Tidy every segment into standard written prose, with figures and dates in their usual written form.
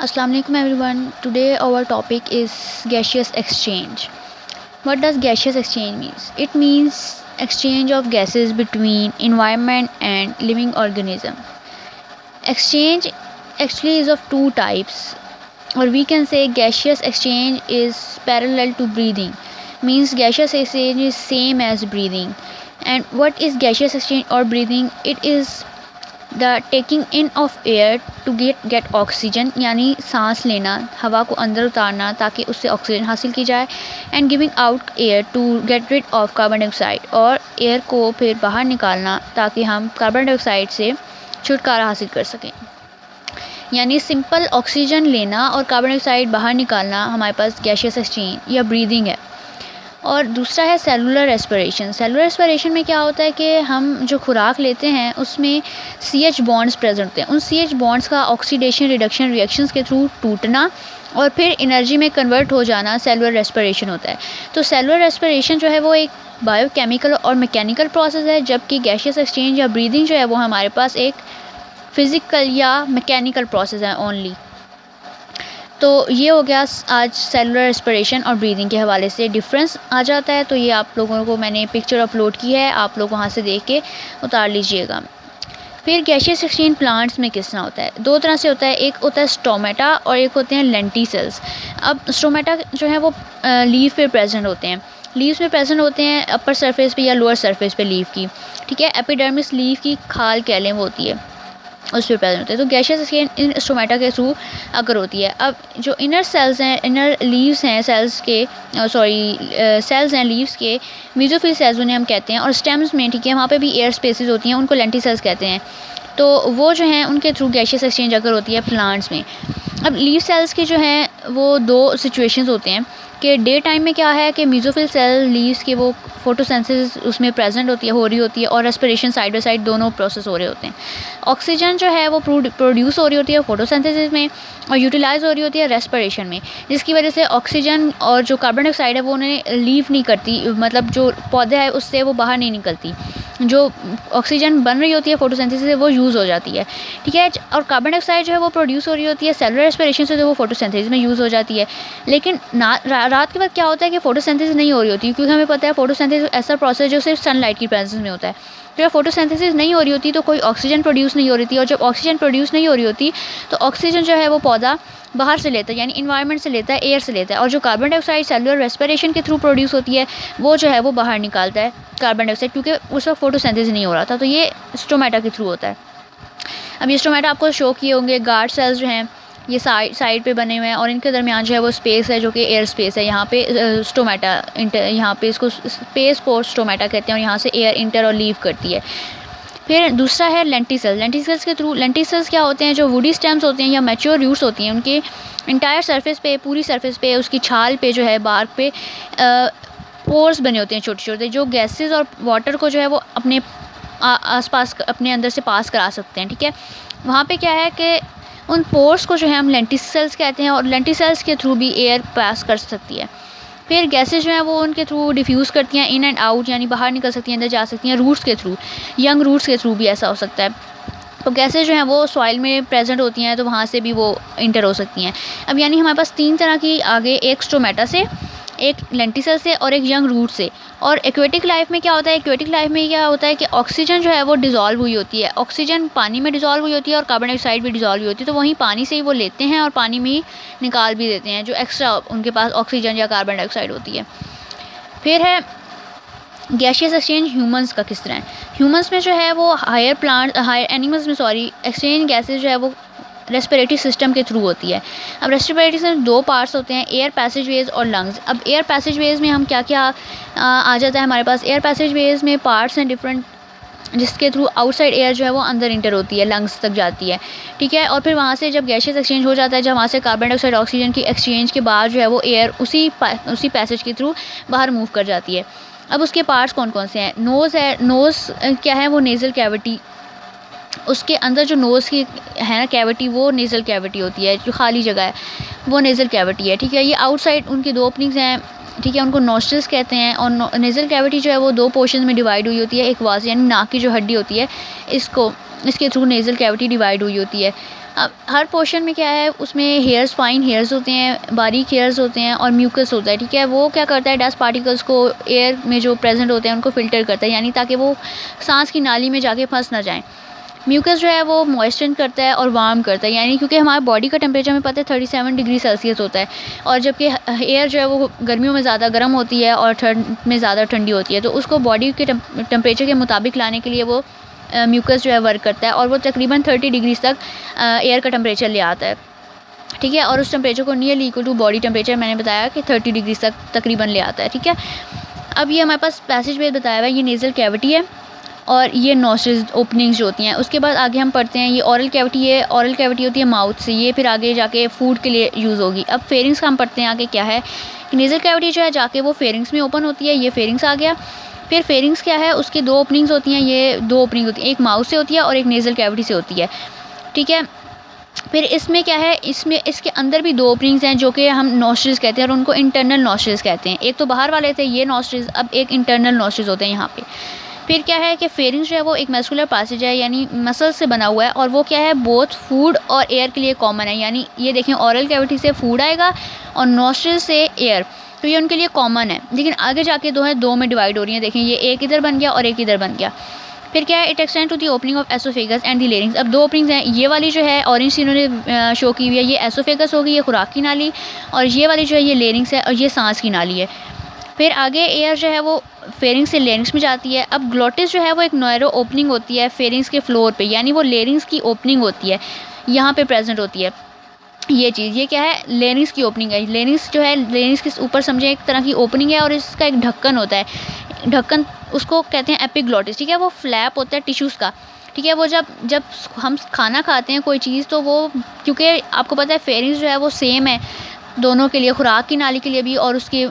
Assalamu alaikum everyone. Today our topic is gaseous exchange. What does gaseous exchange means? It means exchange of gases between environment and living organism. Exchange actually is of two types, or we can say gaseous exchange is parallel to breathing. Means gaseous exchange is same as breathing. And what is gaseous exchange or breathing? It is the taking in of air to get oxygen, यानी सांस लेना, हवा को अंदर उतारना ताकि उससे oxygen हासिल की जाए, and giving out air to get rid of carbon dioxide, और एयर को फिर बाहर निकालना ताकि हम कार्बन डाइऑक्साइड से छुटकारा हासिल कर सकें। यानी सिंपल ऑक्सीजन लेना और कार्बन डाइऑक्साइड बाहर निकालना हमारे पास गैसियस एक्सचेंज या ब्रीदिंग है। और दूसरा है सेलुलर रेस्पिरेशन। सेलुलर रेस्पिरेशन में क्या होता है कि हम जो खुराक लेते हैं उसमें CH बॉन्ड्स प्रेजेंट होते हैं। उन CH बॉन्ड्स का ऑक्सीडेशन रिडक्शन रिएक्शंस के थ्रू टूटना और फिर एनर्जी में कन्वर्ट हो जाना सेलुलर रेस्पिरेशन होता है। तो सेलुलर रेस्पिरेशन जो है वो एक बायोकेमिकल और मैकेनिकल प्रोसेस है, जबकि गैसियस एक्सचेंज या ब्रीदिंग जो है वो हमारे पास एक फ़िज़िकल या मैकेनिकल प्रोसेस है ओनली। तो ये हो गया आज सेलुलर रेस्पिरेशन और ब्रीदिंग के हवाले से डिफरेंस आ जाता है। तो ये आप लोगों को मैंने पिक्चर अपलोड की है, आप लोग वहाँ से देख के उतार लीजिएगा। फिर गैसियस एक्सचेंज प्लांट्स में किस तरह होता है? दो तरह से होता है, एक होता है स्टोमेटा और एक होते हैं लेंटिसेल्स। अब स्टोमेटा जो है वो लीफ पे प्रेजेंट होते हैं, लीव्स में प्रेजेंट होते हैं अपर सरफेस पे या लोअर सरफेस पे लीफ की, ठीक है। एपिडर्मिस लीफ की खाल कह लें वो होती है, उस पर प्रेजेंट होते हैं। तो गैसियस एक्सचेंज इन स्टोमेटा के थ्रू अगर होती है। अब जो इनर सेल्स हैं, इनर लीव्स हैं सेल्स के, सेल्स हैं लीव्स के, मेसोफिल सेल्स उन्हें हम कहते हैं, और स्टेम्स में, ठीक है, वहाँ पे भी एयर स्पेसेस होती हैं, उनको लेंटिसेल्स कहते हैं। तो वो जो हैं उनके थ्रू गैसियस एक्सचेंज अगर होती है प्लांट्स में। अब लीव सेल्स के जो हैं वो दो सिचुएशंस होते हैं कि डे टाइम में क्या है कि मेसोफिल सेल लीव्स के वो फोटोसिंथेसिस उसमें प्रेजेंट होती है, हो रही होती है, और रेस्पिरेशन साइड बाय साइड दोनों प्रोसेस हो रहे होते हैं। ऑक्सीजन जो है वो प्रोड्यूस हो रही होती है फोटोसिंथेसिस में और यूटिलाइज हो रही होती है रेस्पिरेशन में, जिसकी वजह से ऑक्सीजन और जो कार्बन डाइऑक्साइड है वो उन्हें लीव नहीं करती, मतलब जो पौधा है उससे वो बाहर नहीं निकलती। जो ऑक्सीजन बन रही होती है फोटोसिंथेसिस से वो यूज़ हो जाती है, ठीक है। और कार्बन डाइऑक्साइड जो है वो प्रोड्यूस हो रही होती है सेलुलर रेस्पिरेशन से, जो वो फोटोसिंथेसिस में यूज़ हो जाती है। लेकिन रात के वक्त क्या होता है कि फोटोसिंथेसिस नहीं हो रही होती, क्योंकि हमें पता है फोटोसिंथेसिस ऐसा प्रोसेस जो सिर्फ सनलाइट की प्रेजेंस में होता है। जब फोटोसिंथेसिस नहीं हो रही होती तो कोई ऑक्सीजन प्रोड्यूस नहीं हो रही थी, और जब ऑक्सीजन प्रोड्यूस नहीं हो रही होती तो ऑक्सीजन जो है वो पौधा बाहर से लेता है, यानी इन्वायरमेंट से लेता है, एयर से लेता है, और जो कार्बन डाइऑक्साइड सेलुलर रेस्पिरेशन के थ्रू प्रोड्यूस होती है वो जो है वो बाहर निकालता है कार्बन डाइऑक्साइड, क्योंकि उस वक्त फोटोसिंथेसिस नहीं हो रहा था। तो ये स्टोमेटा के थ्रू होता है। अब ये स्टोमेटा आपको शो किए होंगे, गार्ड सेल्स जो हैं ये साइड पे बने हुए हैं, और इनके दरमियान जो है वो स्पेस है जो कि एयर स्पेस है। यहाँ पे स्टोमेटा यहाँ पे इसको स्पेस को स्टोमेटा कहते हैं, और यहाँ से एयर इंटर और लीव करती है। फिर दूसरा है लेंटिसेल्स। लेंटिसेल्स के थ्रू, लेंटिसेल्स क्या होते हैं? जो वुडी स्टेम्स होते हैं या मैच्योर रूट्स होती हैं, उनके इंटायर सरफेस पे, पूरी सरफेस पे, उसकी छाल पे जो है, बार्क पे पोर्स बने होते हैं छोटे छोटे, जो गैसेस और वाटर को जो है वो अपने आसपास अपने अंदर से पास करा सकते हैं, ठीक है। वहाँ पे क्या है कि उन पोर्स को जो है हम लेंटिसेल्स कहते हैं, और लेंटिसेल्स के थ्रू भी एयर पास कर सकती है। फिर गैसेस जो हैं वो उनके थ्रू डिफ्यूज़ करती हैं इन एंड आउट, यानी बाहर निकल सकती हैं, अंदर जा सकती हैं, रूट्स के थ्रू, यंग रूट्स के थ्रू भी ऐसा हो सकता है। तो गैसेस जो हैं वो सॉइल में प्रेजेंट होती हैं, तो वहाँ से भी वो इंटर हो सकती हैं। अब यानी हमारे पास तीन तरह की आगे, एक स्टोमेटा से, एक लेंटिसेल से, और एक यंग रूट से। और एक्वेटिक लाइफ में क्या होता है? एक्वेटिक लाइफ में क्या होता है कि ऑक्सीजन जो है वो डिज़ोल्व हुई होती है, ऑक्सीजन पानी में डिज़ोल्व हुई होती है, और कार्बन डाइऑक्साइड भी डिज़ोल्व हुई होती है। तो वहीं पानी से ही वो लेते हैं और पानी में ही निकाल भी देते हैं, जो एक्स्ट्रा उनके पास ऑक्सीजन या कार्बन डाइऑक्साइड होती है। फिर है गैसियस एक्सचेंज ह्यूमंस का किस तरह है? ह्यूमंस में जो है वो हायर एनिमल्स में एक्सचेंज गैसेज जो है वो रेस्पिरेटरी सिस्टम के थ्रू होती है। अब रेस्पिरेटरी सिस्टम दो पार्ट्स होते हैं, एयर पैसेजवेज और लंग्स। अब एयर पैसेजवेज में हम क्या क्या आ जाता है हमारे पास? एयर पैसेजवेज में पार्ट्स हैं डिफरेंट, जिसके थ्रू आउटसाइड एयर जो है वो अंदर इंटर होती है, लंग्स तक जाती है, ठीक है। और फिर वहाँ से जब गैसियस एक्सचेंज हो जाता है, जब वहाँ से कार्बन डाइऑक्साइड ऑक्सीजन की एक्सचेंज के बाद जो है वो एयर उसी पैसेज के थ्रू बाहर मूव कर जाती है। अब उसके पार्ट्स कौन कौन से हैं? नोज़ है, नोज़ क्या है? वो नेज़ल कैविटी, उसके अंदर जो नोज़ की है ना कैविटी, वो नेज़ल कैविटी होती है, जो खाली जगह है वो नेज़ल कैविटी है, ठीक है। ये आउटसाइड उनकी दो ओपनिंग्स हैं, ठीक है, उनको नोस्ट्रल्स कहते हैं। और नेज़ल कैविटी जो है वो दो पोर्शन में डिवाइड हुई होती है, एक वास यानी नाक की जो हड्डी होती है, इसके थ्रू नेज़ल कैविटी डिवाइड हुई होती है। अब हर पोर्शन में क्या है, उसमें हेयर्स, फाइन हेयर्स होते हैं, बारीक हेयर्स होते हैं और म्यूकस होता है, ठीक है। वो क्या करता है, डस्ट पार्टिकल्स को एयर में जो प्रेजेंट होते हैं उनको फ़िल्टर करता है, यानी ताकि वो सांस की नाली में जाके फंस ना जाएँ। म्यूकस जो है वो मॉइस्चर करता है और वार्म करता है, यानी क्योंकि हमारे बॉडी का टेम्परेचर में पता है 37 डिग्री सेल्सियस होता है, और जबकि एयर जो है वो गर्मियों में ज़्यादा गर्म होती है और ठंड में ज़्यादा ठंडी होती है, तो उसको बॉडी के टेम्परेचर के मुताबिक लाने के लिए वो म्यूकस जो है वर्क करता है, और वो तकरीबन 30 डिग्री तक एयर का टेम्परेचर ले आता है, ठीक है। और उस टेम्परेचर को nearly equal to body temperature मैंने बताया कि 30 डिग्री तक तकरीबन ले आता है, ठीक है। अब ये हमारे पास पैसेज में बताया हुआ है, ये नेज़ल कैविटी है और ये नोस्ट्रिल्स ओपनिंग्स जो होती हैं। उसके बाद आगे हम पढ़ते हैं, ये ओरल कैविटी है, ओरल कैविटी होती है माउथ से, ये फिर आगे जाके फूड के लिए यूज़ होगी। अब फेरिंग्स का हम पढ़ते हैं आगे क्या है, कि नेज़ल कैविटी जो है जाके वो फेरिंग्स में ओपन होती है, ये फेरिंग्स आ गया। फिर फेरिंग्स क्या है, उसकी 2 ओपनिंग्स होती हैं, ये 2 ओपनिंग होती हैं, एक माउथ से होती है और एक नेज़ल कैविटी से होती है, ठीक है। फिर इसमें क्या है, इसमें इसके अंदर भी 2 ओपनिंग्स हैं जो कि हम नोस्ट्रिल्स कहते हैं और उनको इंटरनल नोस्ट्रिल्स कहते हैं। एक तो बाहर वाले थे ये नोस्ट्रिल्स, अब एक इंटरनल नोस्ट्रिल्स होते हैं यहाँ पे। फिर क्या है कि फेरिंग्स जो है वो एक मस्कुलर पैसेज है, यानी मसल से बना हुआ है, और वो क्या है, बोथ फूड और एयर के लिए कॉमन है। यानी ये देखें, ओरल कैविटी से फूड आएगा और नोस्ट्रिल से एयर, तो ये उनके लिए कॉमन है। लेकिन आगे जाके दो में डिवाइड हो रही हैं, देखें ये एक इधर बन गया और एक इधर बन गया। फिर क्या है, it extend to the opening of oesophagus and the larynx. अब 2 ओपनिंग्स हैं, ये वाली जो है ऑरेंज सी इन्होंने शो की हुई है, ये एसोफेगस होगी, ये खुराक की नाली, और ये वाली जो है ये लेरिंग्स है और ये सांस की नाली है। फिर आगे एयर जो है वो फेरिंग्स से लेरिंग्स में जाती है। अब ग्लोटिस जो है वो एक नैरो ओपनिंग होती है फेरिंग्स के फ्लोर पे, यानी वो लेरिंग्स की ओपनिंग होती है, यहाँ पे प्रेजेंट होती है ये चीज़। ये क्या है, लेरिंग्स की ओपनिंग है। लेरिंग्स जो है, लेरिंग्स के ऊपर समझे एक तरह की ओपनिंग है और इसका एक ढक्कन होता है, ढक्कन उसको कहते हैं एपिग्लोटिस, ठीक है। वो फ्लैप होता है टिश्यूज़ का, ठीक है। वो जब हम खाना खाते हैं कोई चीज़, तो वो क्योंकि आपको पता है फेरिंग्स जो है वो सेम है दोनों के लिए, खुराक की नाली के लिए भी और उसके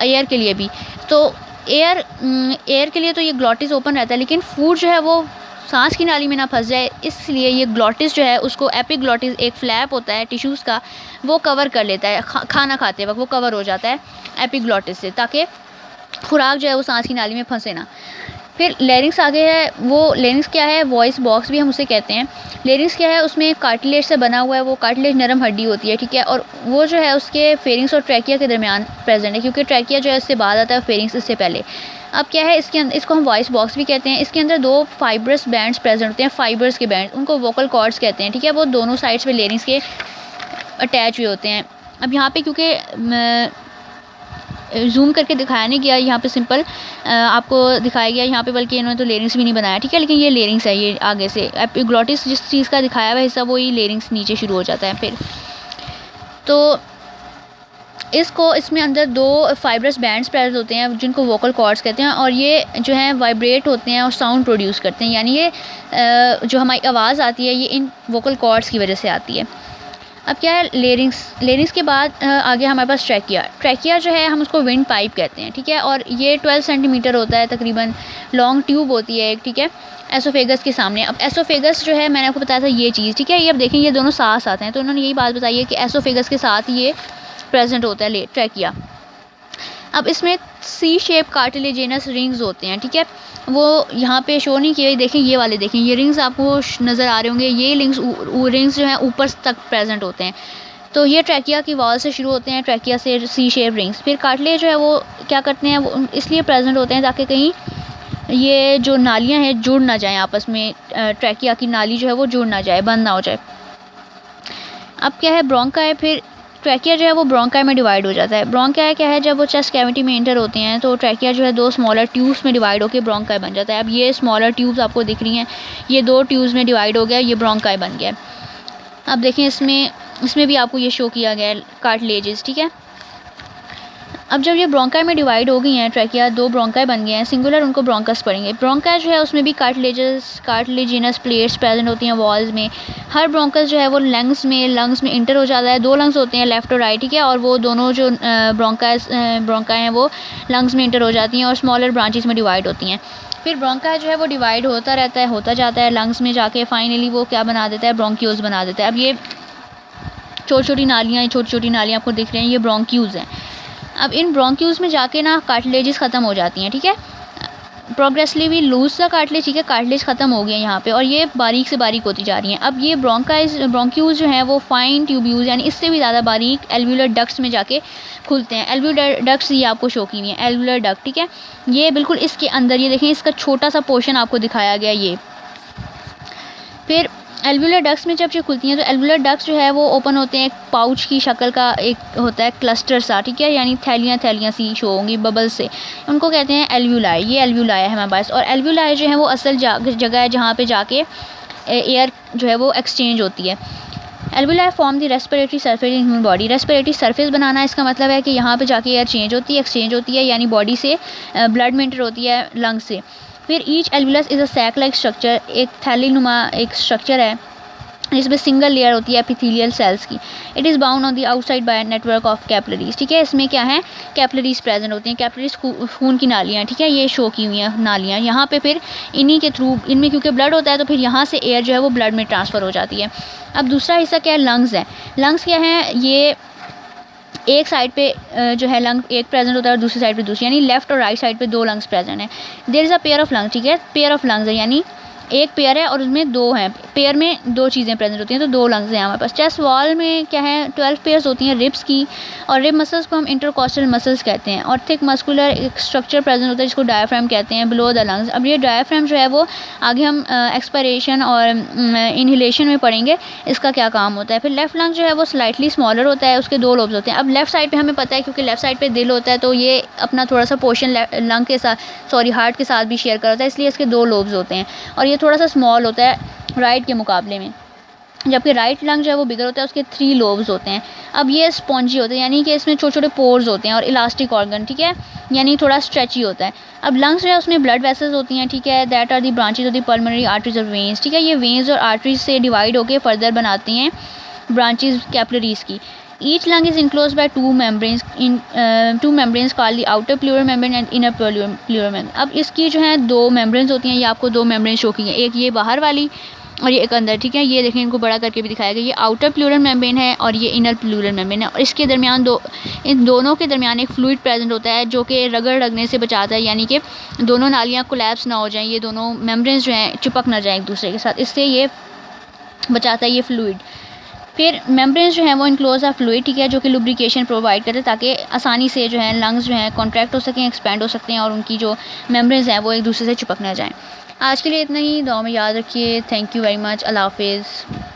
एयर के लिए भी। तो एयर के लिए तो ये ग्लोटिस ओपन रहता है, लेकिन फूड जो है वो सांस की नाली में ना फंस जाए, इसलिए ये ग्लोटिस जो है उसको एपिग्लोटिस, एक फ्लैप होता है टिश्यूज़ का, वो कवर कर लेता है। खाना खाते वक्त वो कवर हो जाता है एपिग्लोटिस से, ताकि खुराक जो है वो सांस की नाली में फंसे ना। फिर लेरिंग्स आगे है, वो लेरिंग्स क्या है, वॉइस बॉक्स भी हम उसे कहते हैं। लेरिंग्स क्या है, उसमें कार्टिलेज से बना हुआ है, वो कार्टिलेज नरम हड्डी होती है, ठीक है। और वो जो है उसके फेरिंग्स और ट्रैकिया के दरमियान प्रेजेंट है, क्योंकि ट्रैकिया जो है उससे बाद आता है, फेरिंग्स इससे पहले। अब क्या है, इसके अंदर, इसको हम वॉइस बॉक्स भी कहते हैं। इसके अंदर 2 फाइब्रस बैंड्स प्रेजेंट होते हैं, फाइबर्स के बैंड, उनको वोकल कॉर्ड्स कहते हैं, ठीक है। वो दोनों साइड्स पे लेरिंग्स के अटैच हुए होते हैं। अब यहाँ पे क्योंकि जूम करके दिखाया नहीं गया, यहाँ पे सिंपल आपको दिखाया गया यहाँ पे, बल्कि इन्होंने तो लेरिंग्स भी नहीं बनाया, ठीक है। लेकिन ये लेरिंग्स है, ये आगे से एपिग्लोटिस जिस चीज़ का दिखाया हुआ हिस्सा, वो ही लेरिंग्स नीचे शुरू हो जाता है। फिर तो इसमें अंदर 2 फाइब्रस बैंड्स प्रेजेंट होते हैं जिनको वोकल कॉर्ड्स कहते हैं, और ये जो है वाइब्रेट होते हैं और साउंड प्रोड्यूस करते हैं, यानी ये जो हमारी आवाज़ आती है ये इन वोकल कॉर्ड्स की वजह से आती है। अब क्या है, लेरिंग्स के बाद आगे हमारे पास ट्रैकिया जो है हम उसको विंड पाइप कहते हैं, ठीक है। और ये 12 सेंटीमीटर होता है तकरीबन, लॉन्ग ट्यूब होती है एक, ठीक है, एसोफेगस के सामने। अब एसोफेगस जो है मैंने आपको बताया था ये चीज़, ठीक है। ये अब देखें ये दोनों साथ आते हैं, तो उन्होंने यही बात बताई है कि एसोफेगस के साथ ये प्रेजेंट होता है ट्रैकिया। अब इसमें सी शेप कार्टिलेजिनस रिंग्स होते हैं, ठीक है। वो यहाँ पे शो नहीं किए, देखें ये वाले, देखें ये रिंग्स आपको नज़र आ रहे होंगे, ये रिंग्स जो हैं ऊपर तक प्रेजेंट होते हैं। तो ये ट्रैकिया की वॉल से शुरू होते हैं, ट्रैकिया से सी शेप रिंग्स। फिर कार्टिलेज जो है वो क्या करते हैं, वो इसलिए प्रेजेंट होते हैं ताकि कहीं ये जो नालियाँ हैं जुड़ ना जाएँ आपस में, ट्रैकिया की नाली जो है वो जुड़ ना जाए, बंद ना हो जाए। अब क्या है, ब्रोंका है। फिर ट्रैकिया जो है वो ब्रोंकाई में डिवाइड हो जाता है। ब्रोंकाई क्या है, जब वो चेस्ट कैविटी में एंटर होते हैं तो ट्रैकिया जो है 2 स्मॉलर ट्यूब्स में डिवाइड होकर ब्रोंकाई बन जाता है। अब ये स्मॉलर ट्यूब्स आपको दिख रही हैं, ये 2 ट्यूब्स में डिवाइड हो गया, ये ब्रोंकाई बन गया। अब देखें इसमें भी आपको ये शो किया गया है कार्टिलेजेस, ठीक है। अब जब ये ब्रोंकाई में डिवाइड हो गई हैं ट्रैकिया, 2 ब्रोंकाई बन गए हैं सिंगुलर, उनको ब्रोंकस पढ़ेंगे। ब्रोंकाई जो है उसमें भी कार्टिलेजिनस प्लेट्स प्रेजेंट होती हैं वॉल्स में। हर ब्रोंकस जो है वो लंग्स में इंटर हो जाता है। 2 लंग्स होते हैं, लेफ्ट और राइट, ठीक है। और वो दोनों जो ब्रोंकाई हैं वो लंग्स में इंटर हो जाती हैं और स्मॉलर ब्रांचेस में डिवाइड होती हैं। फिर ब्रोंकाई जो है वो डिवाइड होता रहता है, होता जाता है लंग्स में जाके, फाइनली वो क्या बना देता है, ब्रोंक्यूल्स बना देता है। अब ये छोटी छोटी नालियाँ आपको दिख रही हैं, ये ब्रोंक्यूल्स हैं। अब इन ब्रोंक्यूल्स में जाके ना कार्टिलेजेस ख़त्म हो जाती हैं, ठीक है। प्रोग्रेसिवली लूज द कार्टिलेज, ठीक है, कार्टिलेज ख़त्म हो गया यहाँ पे और ये बारीक से बारीक होती जा रही हैं। अब ये ब्रोंक्यूल्स जो हैं वो फाइन ट्यूब्यूल्स यानी इससे भी ज़्यादा बारीक एल्व्यूलर डक्ट्स में जाके खुलते हैं। एल्व्यूलर डक्ट्स ये आपको शो की हुई हैं, एल्व्यूलर डक्ट, ठीक है, ये बिल्कुल इसके अंदर, ये देखें इसका छोटा सा पोर्शन आपको दिखाया गया ये। फिर एल्व्यूलर डक्ट्स में जब ये खुलती हैं तो एल्व्यूलर डक्ट्स जो है वो ओपन होते हैं, एक पाउच की शक्ल का एक होता है क्लस्टर सा, ठीक है, यानी थैलियाँ सी शो होंगी बबल से, उनको कहते हैं एल्व्यूलाई। ये एल्व्यूलाई है हमारे पास। और एल्व्यूलाई जो है वो असल जगह है जहाँ पे जाके एयर जो है वो एक्सचेंज होती है। Alveoli form the respiratory surface in human body. Respiratory surface बनाना इसका मतलब है कि यहाँ पे जाके एयर एक्सचेंज होती है यानी बॉडी से ब्लड में इंटर होती है लंग से। फिर each alveolus is a sac like structure, एक थैली नुमा एक स्ट्रक्चर है जिसमें सिंगल लेयर होती है एपिथेलियल सेल्स की। It is bound on the outside by network of capillaries, ठीक है, इसमें क्या है, कैपिलरीज प्रेजेंट होती हैं। कैपिलरीज खून की नालियाँ, ठीक है, ये शो की हुई हैं नालियाँ यहाँ पे। फिर इन्हीं के थ्रू, इनमें क्योंकि ब्लड होता है तो फिर यहाँ से एयर जो है वो ब्लड में ट्रांसफ़र हो जाती है। अब दूसरा हिस्सा क्या है, लंग्स है। लंग्स क्या है, ये एक साइड पे जो है लंग एक प्रेजेंट होता है और दूसरी साइड पे दूसरी, यानी लेफ्ट और राइट साइड पे दो लंग्स प्रेजेंट हैं। There is a pair of lungs, ठीक है, पेयर ऑफ लंग्स है यानी एक पेयर है और उसमें दो हैं, पेयर में दो चीज़ें प्रेजेंट होती हैं, तो दो लंग्स हैं हमारे पास। चेस्ट वॉल में क्या है, 12 पेयर्स होती हैं रिब्स की, और रिब मसल्स को हम इंटरकॉस्टल मसल्स कहते हैं। और थिक मस्कुलर एक स्ट्रक्चर प्रेजेंट होता है जिसको डायफ्राम कहते हैं बिलो द लंग्स। अब ये डायफ्राम जो है वो आगे हम एक्सपायरेशन और इनहेलेशन में पढ़ेंगे इसका क्या काम होता है। फिर लेफ्ट लंग जो है वो स्लाइटली स्मॉलर होता है, उसके दो लोब्स होते हैं। अब लेफ्ट साइड पे हमें पता है क्योंकि लेफ्ट साइड पे दिल होता है तो ये अपना थोड़ा सा पोर्शन लंग के साथ हार्ट के साथ भी शेयर करता है, इसलिए इसके दो लोब्स होते हैं और ये थोड़ा सा स्मॉल होता है राइट के मुकाबले में, जबकि राइट लंग जो है वो बिगर होता है, उसके 3 लोब्स होते हैं। अब ये स्पॉन्जी होते हैं यानी कि इसमें छोटे छोटे पोर्स होते हैं और इलास्टिक ऑर्गन, ठीक है, यानी थोड़ा स्ट्रेची होता है। अब लंग्स जो है उसमें ब्लड वेसल्स होती हैं, ठीक है, that are the branches of the pulmonary arteries और वेन्स, ठीक है, ये वेन्स और आर्टरीज से डिवाइड होकर फर्दर बनाती हैं ब्रांचेज कैपिलरीज की। Each lung is enclose by two membranes called the outer pleural membrane and inner pleural membrane. अब इसकी जो है 2 मेम्ब्रेन्स होती हैं, ये आपको 2 मेम्ब्रेन शो की हैं, एक ये बाहर वाली और ये एक अंदर, ठीक है, ये देखें इनको बड़ा करके भी दिखाया गया, ये आउटर प्लूरल मेम्ब्रेन है और ये इनर प्लूरल मेम्ब्रेन है। और इसके दरमियान इन दोनों के दरमियान एक फ्लूइड प्रेजेंट होता है जो कि रगड़ लगने से बचाता है, यानी कि दोनों नालियाँ कोलैप्स ना हो जाएं, ये दोनों मेम्ब्रेन्स जो हैं चिपक ना जाएं एक दूसरे के साथ, इससे ये बचाता है ये फ्लूइड। फिर मेम्ब्रेन्स जो हैं वो इनक्लोज आ फ्लूइड, ठीक है, जो कि लुब्रिकेशन प्रोवाइड करते हैं ताकि आसानी से जो है लंग्स जो हैं कॉन्ट्रैक्ट हो सकें, एक्सपैंड हो सकते हैं और उनकी जो मेम्ब्रेन्स हैं वो एक दूसरे से चिपक ना जाएं। आज के लिए इतना ही, दुआ में याद रखिए। Thank you very much. Allah हाफिज़।